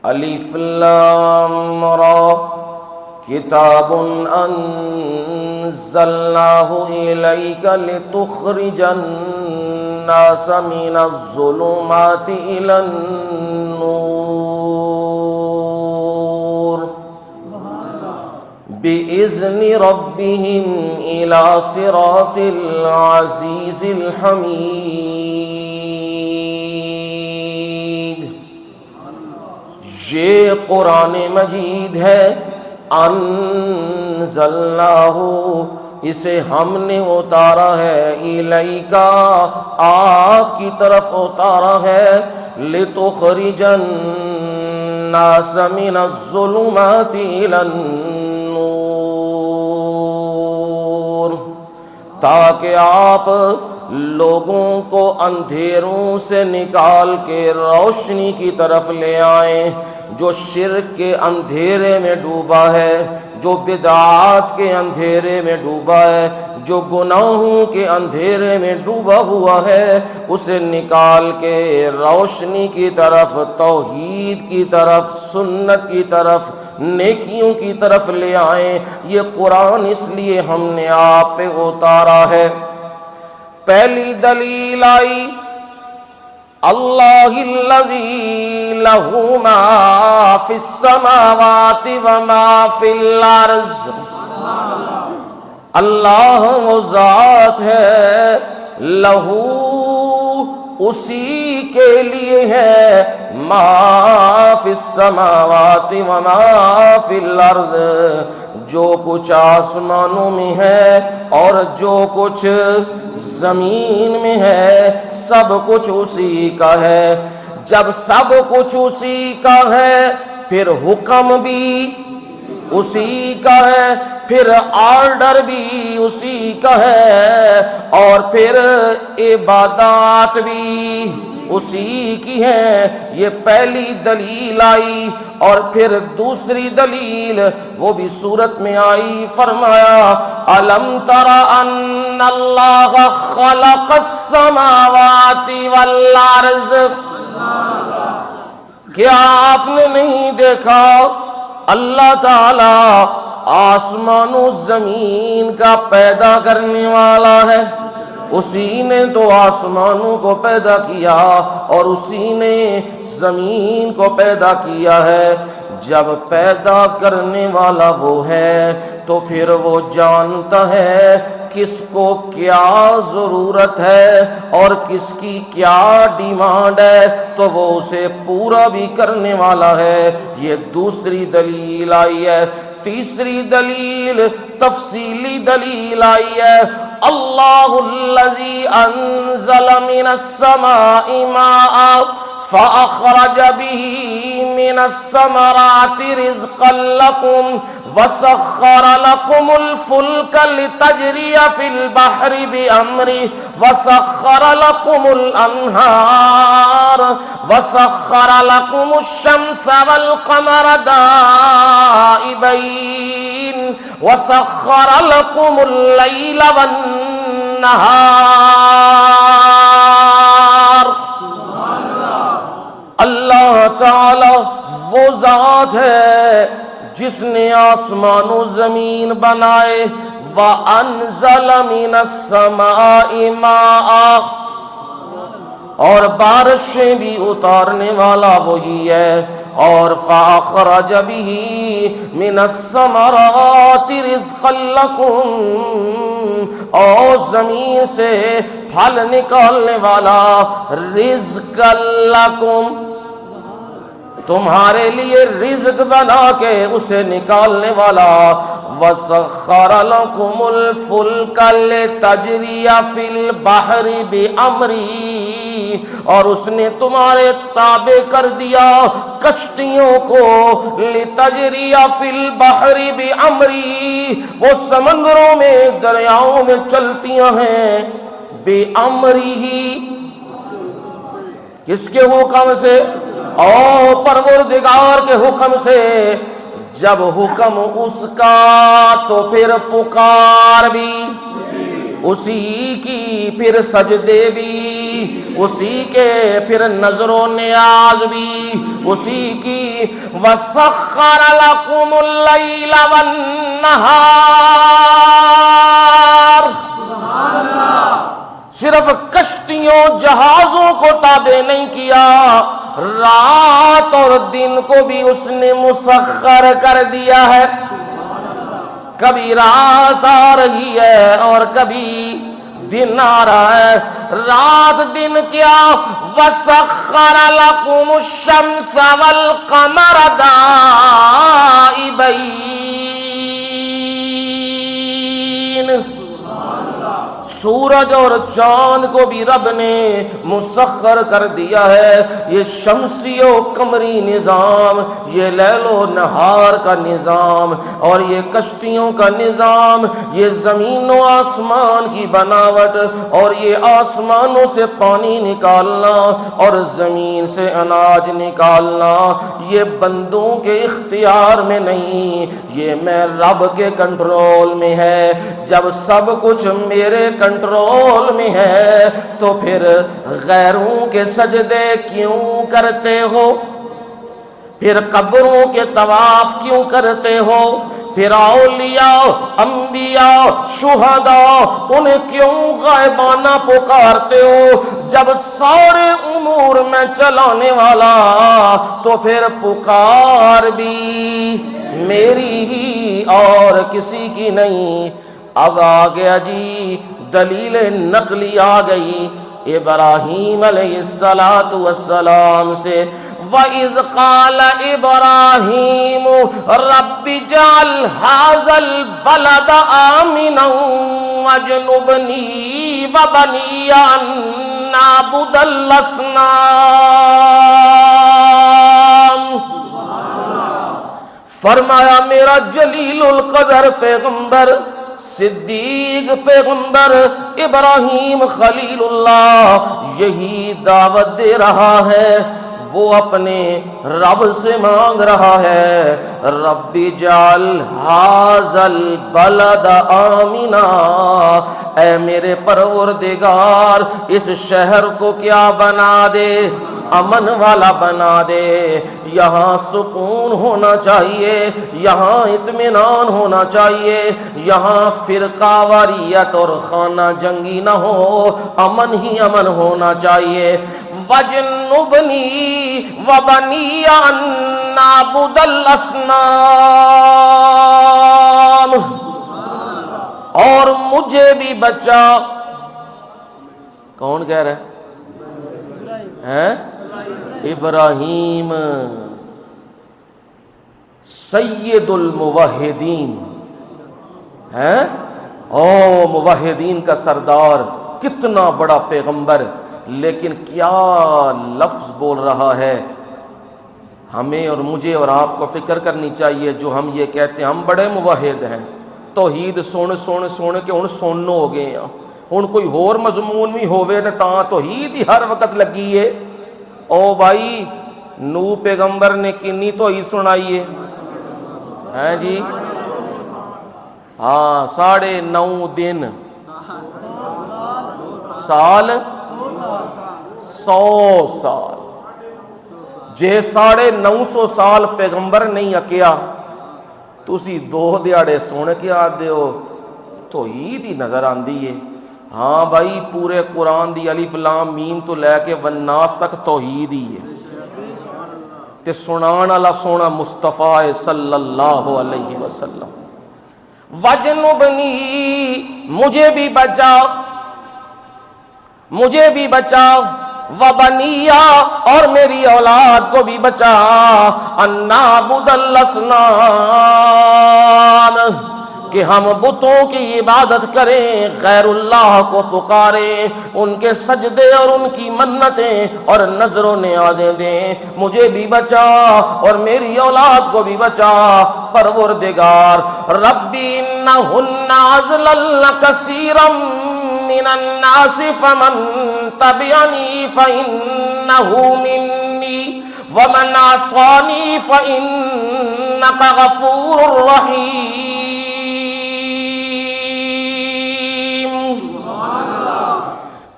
الف لام را کتاب انزلناه الیک لتخرج الناس من الظلمات الى النور بإذن ربهم إلى صراط العزيز الحميد۔ یہ قرآن مجید ہے، انزلناہ، اسے ہم نے اتارا ہے، الیکا، آپ کی طرف اتارا ہے، لتخرج الناس من الظلمات الى النور، تاکہ آپ لوگوں کو اندھیروں سے نکال کے روشنی کی طرف لے آئیں۔ جو شرک کے اندھیرے میں ڈوبا ہے، جو بدعات کے اندھیرے میں ڈوبا ہے، جو گناہوں کے اندھیرے میں ڈوبا ہوا ہے، اسے نکال کے روشنی کی طرف، توحید کی طرف، سنت کی طرف، نیکیوں کی طرف لے آئیں۔ یہ قرآن اس لیے ہم نے آپ پہ اتارا ہے۔ پہلی دلیل آئی اللہ الذی لہ ما فی السماوات وما فی الارض، اللہ وہ ذات ہے، لہو، اسی کے لیے ہے، ما فی السماوات وما فی الارض، جو کچھ آسمانوں میں ہے اور جو کچھ زمین میں ہے، سب کچھ اسی کا ہے۔ جب سب کچھ اسی کا ہے، پھر حکم بھی اسی کا ہے، پھر آرڈر بھی اسی کا ہے، اور پھر عبادات بھی اسی کی ہے۔ یہ پہلی دلیل آئی، اور پھر دوسری دلیل وہ بھی سورت میں آئی، فرمایا الم تر ان اللہ خلق السماوات والارض، کیا آپ نے نہیں دیکھا اللہ تعالی آسمان و زمین کا پیدا کرنے والا ہے؟ اسی نے تو آسمانوں کو پیدا کیا اور اسی نے زمین کو پیدا کیا ہے۔ جب پیدا کرنے والا وہ ہے تو پھر وہ جانتا ہے کس کو کیا ضرورت ہے اور کس کی کیا ڈیمانڈ ہے، تو وہ اسے پورا بھی کرنے والا ہے۔ یہ دوسری دلیل آئی ہے۔ تیسری دلیل، تفصیلی دلیل آئی ہے، اللہ الذی انزل من السماء ماء فأخرج به من الثمرات رزقا لكم وسخر لكم الفلك لتجري في البحر بأمره وسخر لكم الأنهار وسخر لكم الشمس والقمر دائبين وسخر لكم الليل والنهار۔ اللہ تعالی وہ ذات ہے جس نے آسمان و زمین بنائے، وَأَنزَلَ مِنَ السَّمَاءِ مَاءً، اور بارشیں بھی اتارنے والا وہی ہے، اور فَأَخْرَجَ بِهِ مِنَ الثَّمَرَاتِ رِزْقًا لَكُمْ، اور زمین سے پھل نکالنے والا، رِزْقًا لَكُمْ، تمہارے لیے رزق بنا کے اسے نکالنے والا، وَسَخَّرَ لَكُمُ الْفُلْكَ لِتَجْرِيَ فِي الْبَحْرِ بِأَمْرِهِ، اور اس نے تمہارے تابع کر دیا کشتیوں کو، لِتَجْرِيَ فِي الْبَحْرِ بِأَمْرِهِ، وہ سمندروں میں، دریاؤں میں چلتیاں ہیں، بِأَمْرِهِ، کس کے حکم سے؟ اور پروردگار کے حکم سے۔ جب حکم اس کا تو پھر پکار بھی اسی کی، پھر سجدے بھی اسی کے پھر نظر و نیاز بھی اسی کی. وَسَخَّرَ لَكُمُ اللَّيْلَ وَالنَّهَارَ. صرف کشتیوں جہازوں کو تابع نہیں کیا، رات اور دن کو بھی اس نے مسخر کر دیا ہے. کبھی رات آ رہی ہے اور کبھی دن آ رہا ہے. رات دن کیا؟ وَسَخَّرَ لَكُمُ الشَّمْسَ وَالْقَمَرَ دَائِبَيْنِ. سورج اور چاند کو بھی رب نے مسخر کر دیا ہے. یہ شمسی و قمری نظام، یہ لیل و نہار کا نظام اور یہ کشتیوں کا نظام، یہ زمین و آسمان کی بناوٹ اور یہ آسمانوں سے پانی نکالنا اور زمین سے اناج نکالنا، یہ بندوں کے اختیار میں نہیں، یہ میں رب کے کنٹرول میں ہے. جب سب کچھ میرے کنٹرول میں ہے تو پھر غیروں کے سجدے کیوں کرتے ہو؟ پھر قبروں کے طواف کیوں کرتے ہو؟ پھر اولیاء، انبیاء، شہداء انہیں کیوں غائبانہ پکارتے ہو؟ جب سارے امور میں چلانے والا تو پھر پکار بھی میری ہی اور کسی کی نہیں. اب آ گیا جی دلیل نقلی آ گئی ابراہیم علیہ السلام سے. وَإِذْ قَالَ إِبْرَاهِيمُ رَبِّ اجْعَلْ هَٰذَا الْبَلَدَ آمِنًا وَاجْنُبْنِي وَبَنِيَّ أَن نَّعْبُدَ الْأَصْنَامَ. فرمایا میرا جلیل القدر پیغمبر، صدیق پیغمبر ابراہیم خلیل اللہ یہی دعوت دے رہا ہے. وہ اپنے رب سے مانگ رہا ہے رب اجعل ھذا البلد آمنا، اے میرے پروردگار اس شہر کو کیا بنا دے؟ امن والا بنا دے. یہاں سکون ہونا چاہیے، یہاں اطمینان ہونا چاہیے، یہاں فرقہ واریت اور خانہ جنگی نہ ہو، امن ہی امن ہونا چاہیے. وَجْنُبْنِي وَبَنِيَّ أَن نَّعْبُدَ الْأَصْنَامَ. اور مجھے بھی بچا. کون کہہ رہا ہے؟ ابراہیم سید الموحدین ہے، او موحدین کا سردار، کتنا بڑا پیغمبر، لیکن کیا لفظ بول رہا ہے. ہمیں اور مجھے اور آپ کو فکر کرنی چاہیے جو ہم یہ کہتے ہیں ہم بڑے موحد ہیں، توحید سن کے ہن سن ہو گئے ہیں. ہن کوئی اور مضمون بھی ہوئے تے تاں توحید ہی ہر وقت لگی ہے. او بھائی نو پیغمبر نے کنی توحید سنائی ہے جی؟ ہاں 9.5 دن سال 100 سال. جے 950 سال پیغمبر نہیں اکیا تسی 2 دیہڑے سن کے آدھے ہو توحید ہی نظر آندی ہے. ہاں بھائی پورے قرآن دی الف لام میم تو لے کے والناس تک توحید ہی ہے، تے سنان والا سونا مصطفیٰ صلی اللہ علیہ وسلم. وَجْنُبْنِي مجھے بھی بچا وَبَنِيَّ اور میری اولاد کو بھی بچا أَن نَّعْبُدَ الْأَصْنَامَ، کہ ہم بتوں کی عبادت کریں، غیر اللہ کو پکاریں، ان کے سجدے اور ان کی منتیں اور نظر و نیازیں دیں. مجھے بھی بچا اور میری اولاد کو بھی بچا پروردگار. ربی انہن اضللن کثیرا من الناس فمن تبعنی فإنہ منی ومن عصانی فإنک غفور رحیم.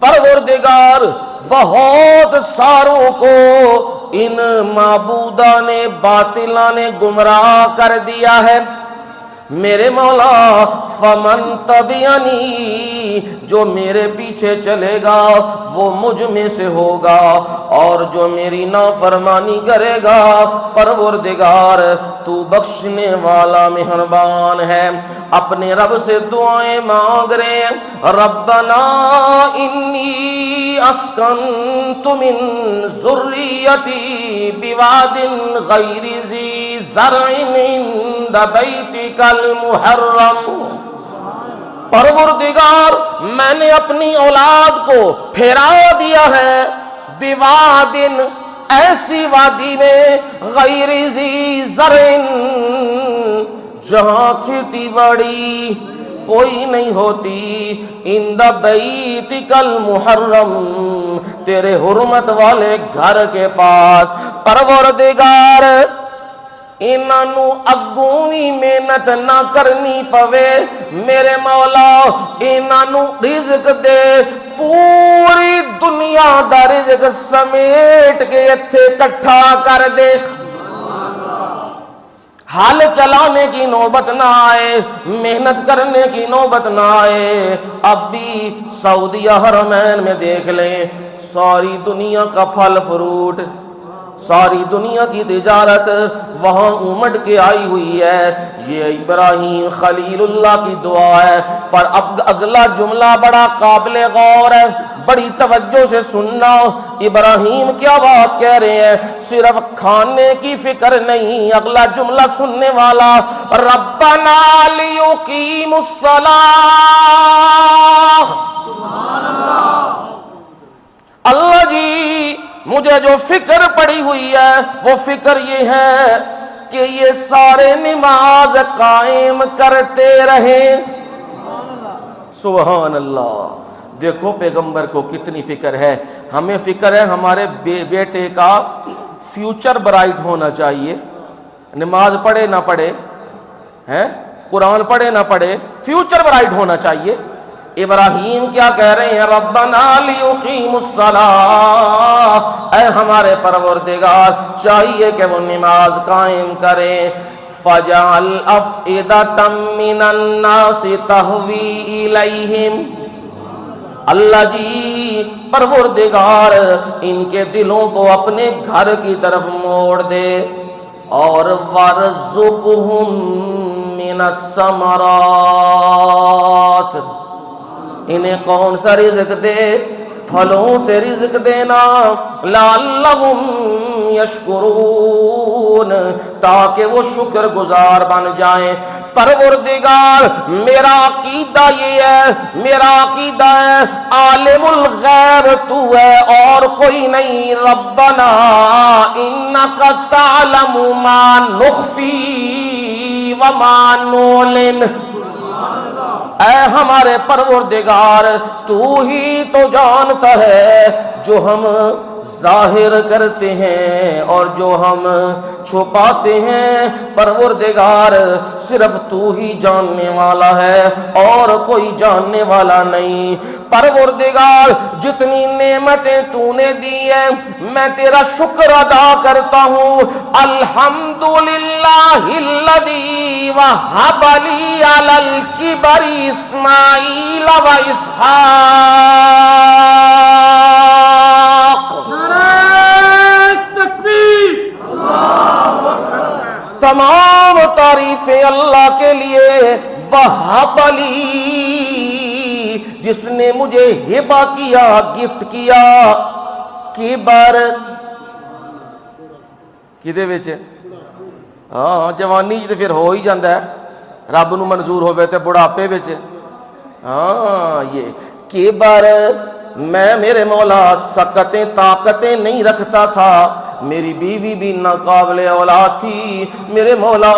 پروردگار بہت ساروں کو ان معبودہ نے باطلہ نے گمراہ کر دیا ہے۔ میرے مولا فمن تبعنی، جو میرے پیچھے چلے گا وہ مجھ میں سے ہوگا، اور جو میری نافرمانی کرے گا پروردگار تو بخشنے والا مہربان ہے۔ اپنے رب سے دعائیں مانگ رہے ہیں، ربنا انی اسکنت من ذریتی بواد غیر ذی زرع عند بیتک المحرم، پروردگار میں نے اپنی اولاد کو پھیرا دیا ہے بوادن، ایسی وادی میں غیر ذی زرع، جہاں کھیتی باڑی کوئی نہیں ہوتی، عند بیتک المحرم، تیرے حرمت والے گھر کے پاس۔ پروردگار انہوں اگوں بھی محنت نہ کرنی پوے، میرے مولا انہوں رزق دے، پوری دنیا دا رزق سمیٹ کے اتھے اکٹھا کر دے، حال چلانے کی نوبت نہ آئے، محنت کرنے کی نوبت نہ آئے۔ اب بھی سعودیہ حرمین میں دیکھ لیں، ساری دنیا کا پھل فروٹ، ساری دنیا کی تجارت وہاں امٹ کے آئی ہوئی ہے۔ یہ ابراہیم خلیل اللہ کی دعا ہے، پر اب اگلا جملہ بڑا قابل غور ہے، بڑی توجہ سے سننا۔ ابراہیم کیا بات کہہ رہے ہیں؟ صرف کھانے کی فکر نہیں، اگلا جملہ سننے والا، ربنا لیقیموا الصلاۃ، اللہ جی مجھے جو فکر پڑی ہوئی ہے وہ فکر یہ ہے کہ یہ سارے نماز قائم کرتے رہیں۔ سبحان اللہ، دیکھو پیغمبر کو کتنی فکر ہے۔ ہمیں فکر ہے ہمارے بیٹے کا فیوچر برائٹ ہونا چاہیے، نماز پڑھے نہ پڑھے، قرآن پڑھے نہ پڑھے، فیوچر برائٹ ہونا چاہیے۔ ابراہیم کیا کہہ رہے ہیں؟ ربنا لیقیموا الصلاۃ، اے ہمارے پروردگار چاہیے کہ وہ نماز قائم کریں۔ فجعل افئدۃ من الناس تہوی الیہم، اللہ جی پروردگار ان کے دلوں کو اپنے گھر کی طرف موڑ دے، اور وارزقہم من الثمرات، انہیں کون سا رزق دے؟ پھلوں سے رزق دینا، لعلہم یشکرون، تاکہ وہ شکر گزار بن جائیں۔ پروردگار میرا عقیدہ یہ ہے، میرا عقیدہ ہے عالم الغیب تو ہے اور کوئی نہیں۔ ربنا انک تعلم ما نخفی وما نعلن، اے ہمارے پروردگار تو ہی تو جانتا ہے جو ہم ظاہر کرتے ہیں اور جو ہم چھپاتے ہیں۔ پروردگار صرف تو ہی جاننے والا ہے اور کوئی جاننے والا نہیں۔ پروردگار جتنی نعمتیں تو نے دی ہیں میں تیرا شکر ادا کرتا ہوں۔ الحمدللہ الذی وہب لی علی الکبر اسماعیل و اسحاق، تمام تعریفیں اللہ کے لیے۔ وہب لی، جس نے مجھے ہبہ کیا، گفٹ کیا۔ کبر کدے وچ؟ ہاں جوانی تے پھر ہو ہی جاندہ ہے، رب نو منظور ہوئے تے بڑھاپے وچ۔ ہاں یہ کبر، میں میرے مولا سکتیں طاقتیں نہیں رکھتا تھا، میری بیوی بھی ناقابل اولاد تھی، میرے مولا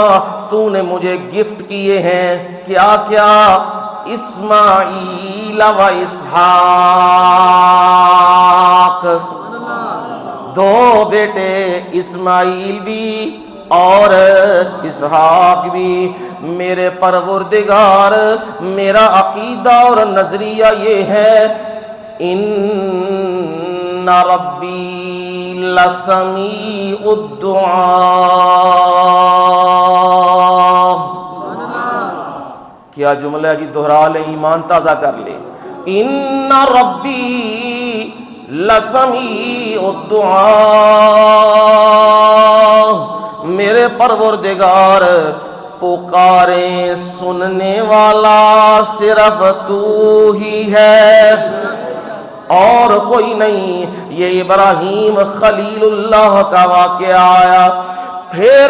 تو نے مجھے گفٹ کیے ہیں۔ کیا کیا؟ اسماعیل و اسحاق، دو بیٹے، اسماعیل بھی اور اسحاق بھی۔ میرے پروردگار میرا عقیدہ اور نظریہ یہ ہے، ان ان ربی لسمیع الدعاء. کیا جملہ ہے جی، دہرا لیں، ایمان تازہ کر لیں. ان ربی لسمیع الدعاء، میرے پروردگار پکاریں سننے والا صرف تو ہی ہے اور کوئی نہیں. یہ ابراہیم خلیل اللہ کا واقعہ آیا، پھر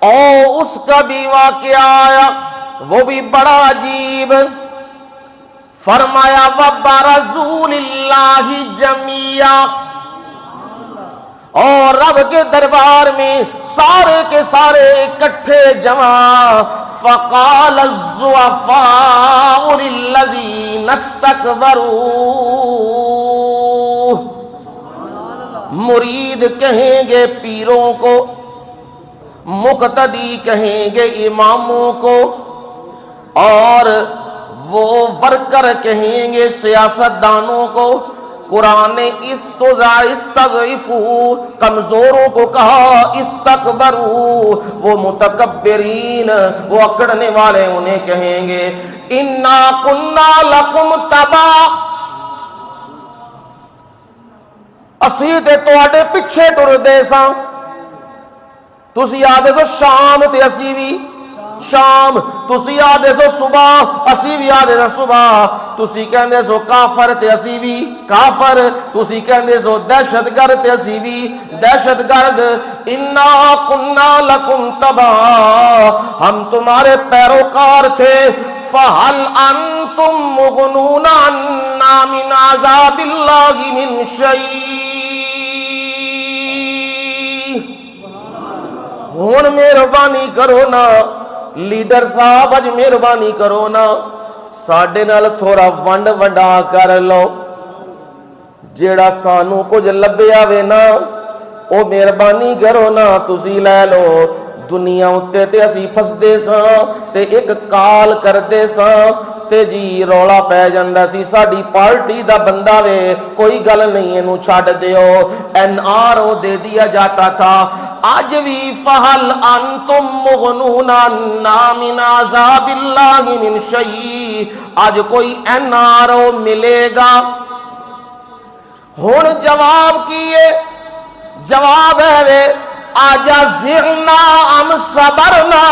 اس کا بھی واقعہ آیا، وہ بھی بڑا عجیب. فرمایا وَبَرَزُوا لِلَّهِ جَمِيعًا، اور رب کے دربار میں سارے کے سارے اکٹھے جمع. فَقَالَ الضُّعَفَاءُ لِلَّذِينَ اسْتَكْبَرُوا، مرید کہیں گے پیروں کو، مقتدی کہیں گے اماموں کو، اور وہ ورکر کہیں گے سیاستدانوں کو. قرآن نے استضعفوا، کمزوروں کو کہا، استکبروا، وہ متکبرین، وہ اکڑنے والے انہیں کہیں گے. انا کنا لکم تبع، اسی تے تواڈے پیچھے ٹردے ساں. تسی آدھے سو شام تے اسی بھی شام، تسی آدھے سو صبح اسی بھی آدھے سو صبح، تسی کہندے سو کافر تے اسی بھی کافر، تسی کہندے سو دہشت گرد تے اسی بھی دہشت گرد. انا کنا لکم تبع، ہم تمہارے پیروکار تھے. فَهَلْ أَنْتُمْ مُغْنُونَ عَنَّا مِنْ عَذَابِ اللَّهِ مِنْ شَيْءٍ. ہن مہربانی کرو نا لیڈر صاحب، اج مہربانی کرو نا ساڈے نال تھوڑا ونڈ ونڈا کر لو، جیڑا سانو کچھ لبیا وے نا او مہربانی کرو نا تسی لے لو. دنیا اتے تے اسی پھسدے ساں تے ایک کال کردے ساں تے جی رولا پہ جاندا سی ساڈی پارٹی دا بندہ وے، کوئی گل نہیں اینو چھڈ دیو، NRO دے دیا جاتا تھا. آج بھی فَهَلْ أَنْتُمْ مُغْنُونَ عَنَّا مِنْ عَذَابِ اللَّهِ مِنْ شَيْءٍ، آج کوئی NRO ملے گا؟ ہن جواب کیے، جواب ہے وے اَجَزِعْنَا أَمْ صَبَرْنَا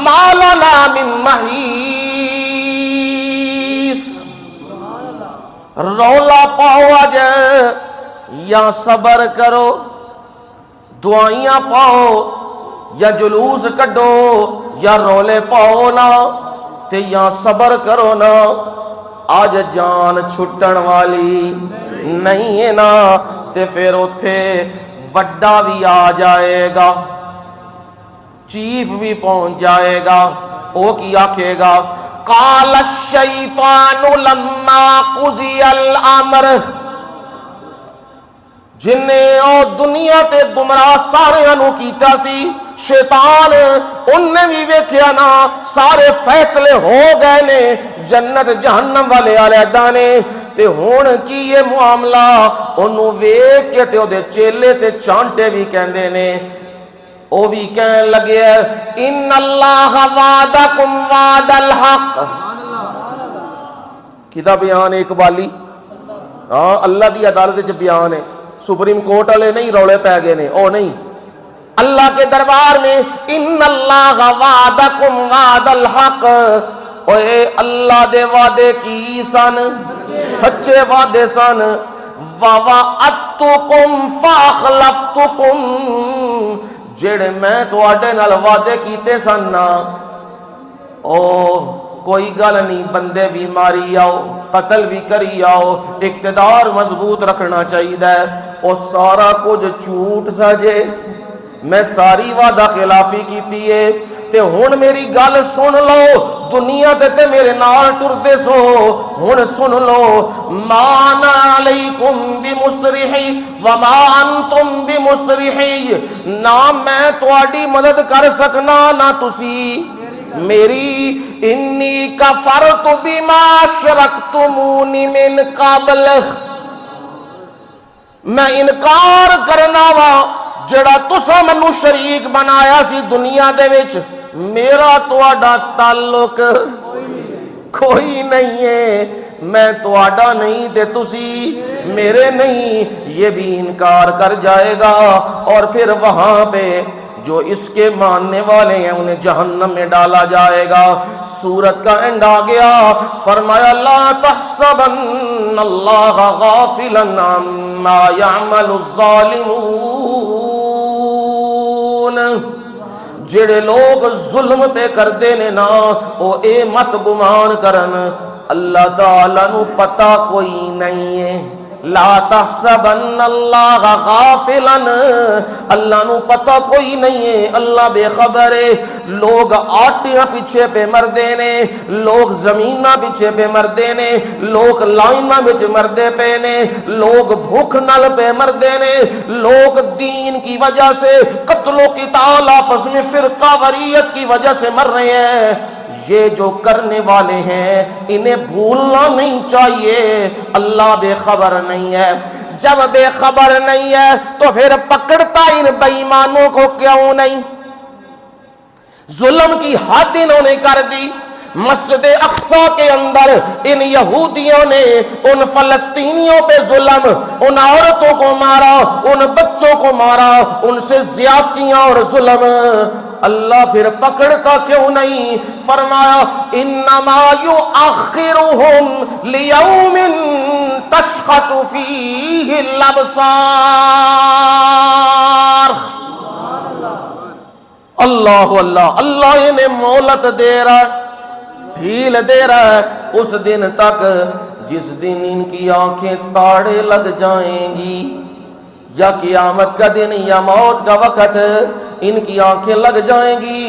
مَا لَنَا مِنْ مَحِيصٍ. رولا پاؤ اج یا صبر کرو، دعائیاں پاؤ یا جلوس کڈو، یا رولے پاؤ نا تے یا صبر کرو نا. آج جان چھٹن والی نہیں ہے نا تے پھر اوتھے وڈا بھی آ جائے گا، چیف بھی پہنچ جائے گا. او کی آکھے گا قال الشیطان لما قضی الامر، جنہیں او دنیا تے گمراہ سارے انو کیتا سی شیطان، انہیں بھی ویکھیا نا سارے فیصلے ہو گئے نے، جنت جہنم والے علیحدہ نے. تے ہون کی یہ معاملہ انہوں ویکھ کے تے او دے چیلے تے چانٹے بھی کہندے نے، او بھی کہن لگے ان اللہ وعدکم وعد الحق. کدا بیان اقبالی، ہاں اللہ دی عدالت وچ بیان ہے، سپریم کورٹ والے نہیں رولے پہ گئے نے، او نہیں، اللہ کے دربار میں ان اللہ وعدکم وعد الحق. اے اللہ دے وعدے کی سن، سچے وعدے سن. وَوَعَدْتُكُمْ فَأَخْلَفْتُكُمْ، جڑے میں تواڈے نال وعدے کیتے سن نا او کوئی گل نہیں، بندے بھی ماری آؤ، قتل بھی کری آؤ، اقتدار مضبوط رکھنا چاہیے، او سارا کچھ جھوٹ سجے، میں ساری وعدہ خلافی کیتی ہے. تے ہن میری گل سن لو، دنیا تے میرے نال ٹردے سو، ہن سن لو ما انا علیکم بمصرخی وما انتم بمصرخی، نہ میں تواڈی مدد کر سکنا نہ تسی میری. انی کفرت بما اشرکتمون من قبل، میں انکار کرنا وا جڑا تسا مینوں شریک بنایا سی دنیا دے وچ میرا تہاڈا تعلق کوئی نہیں ہے، میں تہاڈا نہیں تے تسی میرے نہیں، یہ بھی انکار کر جائے گا اور پھر وہاں پہ جو اس کے ماننے والے ہیں انہیں جہنم میں ڈالا جائے گا۔ سورت کا اینڈ آ گیا، فرمایا لا تحسبن اللہ غافلا عما يعمل الظالمون، جڑے لوگ ظلم پہ کردے نے نا او اے مت گمان کرن اللہ تعالیٰ نو پتہ کوئی نہیں ہے۔ لا تحسبن اللہ غافلا، اللہ نو پتہ کوئی نہیں ہے، اللہ بے خبر ہے۔ لوگ آٹیاں پیچھے پہ مردے نے، لوگ زمیناں پیچھے پہ مردے نے، لوگ لائناں بچ مردے پہ نے، لوگ بھوک نال پہ مردے نے، لوگ دین کی وجہ سے قتل و قتال آپس میں فرقہ واریت کی وجہ سے مر رہے ہیں۔ یہ جو کرنے والے ہیں انہیں بھولنا نہیں چاہیے، اللہ بے خبر نہیں ہے۔ جب بے خبر نہیں ہے تو پھر پکڑتا ان بے ایمانوں کو کیوں نہیں؟ ظلم کی حد انہوں نے کر دی۔ مسجد اقصی کے اندر ان یہودیوں نے ان فلسطینیوں پہ ظلم، ان عورتوں کو مارا، ان بچوں کو مارا، ان سے زیادتیاں اور ظلم، اللہ پھر پکڑتا کیوں نہیں؟ فرمایا انما یؤخرہم لیوم تشخص فیہ الابصار۔ اللہ اللہ اللہ انہیں مہلت دے رہا ہے، ڈھیل دے رہا ہے اس دن تک جس دن ان کی آنکھیں تاڑے لگ جائیں گی، یا قیامت کا دن یا موت کا وقت ان کی آنکھیں لگ جائیں گی،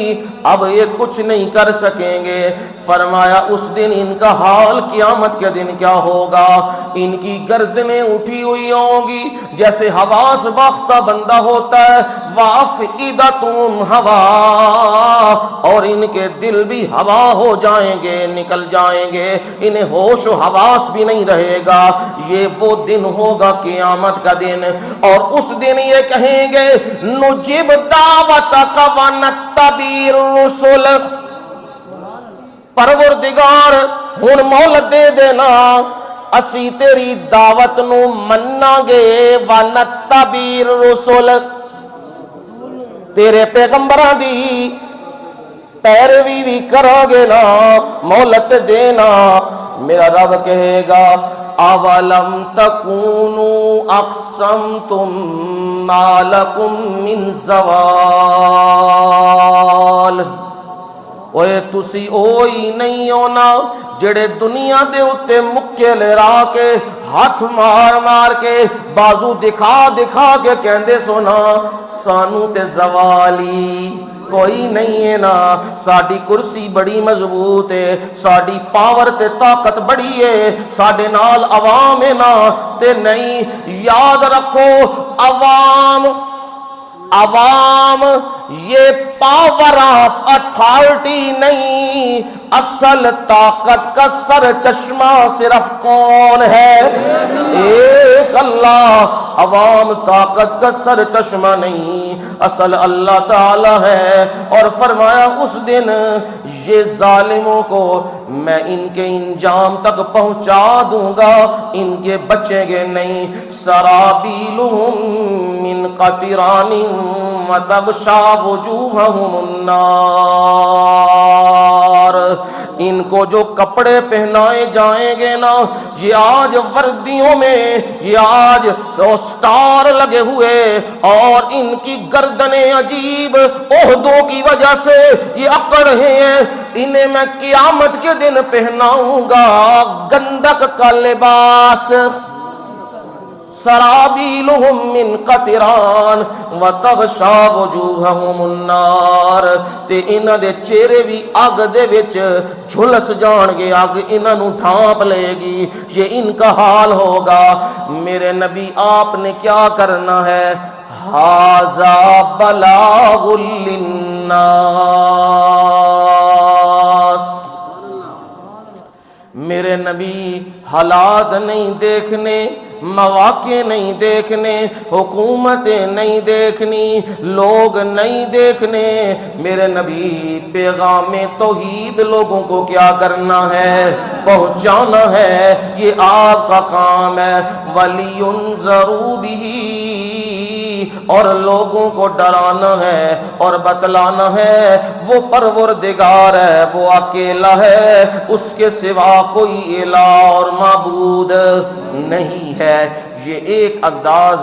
اب یہ کچھ نہیں کر سکیں گے۔ فرمایا اس دن ان کا حال قیامت کے دن کیا ہوگا؟ ان کی گردنیں اٹھی ہوئی ہوں گی جیسے حواس باختہ بندہ ہوتا ہے، وافئدتہم ہوا، اور ان کے دل بھی ہوا ہو جائیں گے، نکل جائیں گے، انہیں ہوش و حواس بھی نہیں رہے گا۔ یہ وہ دن ہوگا قیامت کا دن، اور اس دن یہ کہیں گے نجیب دعوتک ونتبع الرسل، پروردگار ہن مہلت دے دینا، اسی تیری دعوت نو مننا گے، ونتبع الرسل، تیرے پیغمبراں دی پیروی بھی کرو گے نا، مہلت دینا۔ میرا رب کہے گا اولم تکونوا اقسمتم ما لکم من زوال، اوے تسی اوہی نہیں ہونا جڑے دنیا دے اتے مکے لہرا کے ہاتھ مار مار کے بازو دکھا دکھا کے کہندے سونا سانو تے زوالی کوئی نہیں ہے نا، ساڈی کرسی بڑی مضبوط ہے، ساڈی پاور تے طاقت بڑی ہے، ساڈے نال عوام ہے نا، تے نہیں۔ یاد رکھو عوام یہ پاور آف اتھارٹی نہیں، اصل طاقت کا سر چشمہ صرف کون ہے؟ ایک اللہ۔ عوام طاقت کا سر چشمہ نہیں، اصل اللہ تعالی ہے۔ اور فرمایا اس دن یہ ظالموں کو میں ان کے انجام تک پہنچا دوں گا، ان کے بچیں گے نہیں۔ سرابیلہم من قطران وتغشا وجوہہم النار، ان کو جو کپڑے پہنائے جائیں گے نا، یہ آج وردیوں میں، یہ آج سٹار لگے ہوئے، اور ان کی گردنیں عجیب عہدوں کی وجہ سے یہ اکڑ ہیں، انہیں میں قیامت کے دن پہناؤں گا گندک کا لباس۔ سرابیلہم من قطران وتغشا وجوہہم النار، تے انہاں دے چہرے بھی اگ دے وچ جھلس جان گے، اگ انہاں نو ڈھانپ لے گی، یہ ان کا حال ہوگا۔ میرے نبی آپ نے کیا کرنا ہے؟ ھذا بلاغ للناس، میرے نبی حالات نہیں دیکھنے، مواقع نہیں دیکھنے، حکومتیں نہیں دیکھنی، لوگ نہیں دیکھنے، میرے نبی پیغام توحید لوگوں کو کیا کرنا ہے؟ پہنچانا ہے۔ یہ آپ کا کام ہے۔ وَلِيُنذَرُوا بِهِ، اور لوگوں کو ڈرانا ہے اور بتلانا ہے وہ پروردگار ہے، وہ اکیلا ہے، اس کے سوا کوئی الہ اور معبود نہیں ہے۔ یہ ایک انداز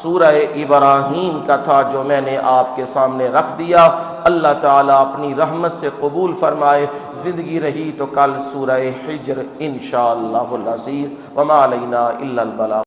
سورہ ابراہیم کا تھا جو میں نے آپ کے سامنے رکھ دیا۔ اللہ تعالیٰ اپنی رحمت سے قبول فرمائے۔ زندگی رہی تو کل سورہ حجر انشاءاللہ العزیز۔ وما علینا الا البلاغ۔